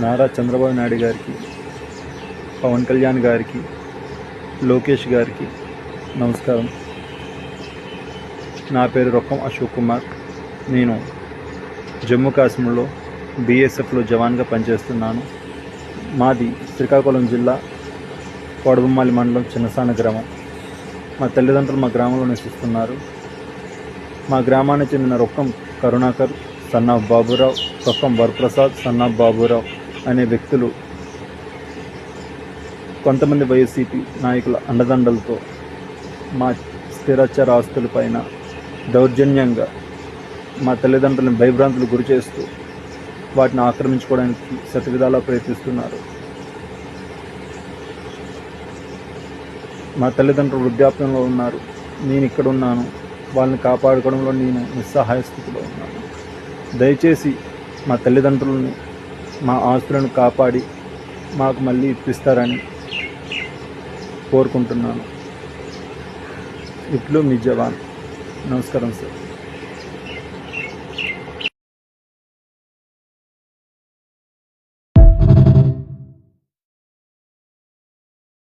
నారా చంద్రబాబు నాయుడు గారికి, పవన్ కళ్యాణ్ గారికి, లోకేష్ గారికి నమస్కారం. నా పేరు రొక్కం అశోక్ కుమార్. నేను జమ్మూ కాశ్మీర్లో బీఎస్ఎఫ్లో జవాన్గా పనిచేస్తున్నాను. మాది శ్రీకాకుళం జిల్లా కోడబొమ్మాలి మండలం చిన్నసాన గ్రామం. మా తల్లిదండ్రులు మా గ్రామంలో నివసిస్తున్నారు. మా గ్రామానికి చెందిన రొక్కం కరుణాకర్, సన్నా బాబురావు, రొక్కం వరప్రసాద్, సన్నా బాబురావు అనే వ్యక్తులు కొంతమంది వైసీపీ నాయకుల అండదండలతో మా స్థిరచర ఆస్తులపైన దౌర్జన్యంగా మా తల్లిదండ్రులను భయభ్రాంతులు గురి చేస్తూ వాటిని ఆక్రమించుకోవడానికి శతవిధాలా ప్రయత్నిస్తున్నారు. మా తల్లిదండ్రులు వృద్ధాప్యంలో ఉన్నారు. నేను ఇక్కడ ఉన్నాను. వాళ్ళని కాపాడుకోవడంలో నేను నిస్సహాయ స్థితిలో ఉన్నాను. దయచేసి మా తల్లిదండ్రులని, మా ఆస్తులను కాపాడి మాకు మళ్ళీ ఇప్పిస్తారని కోరుకుంటున్నాను. ఇట్లు మీ జవాన్. నమస్కారం సార్.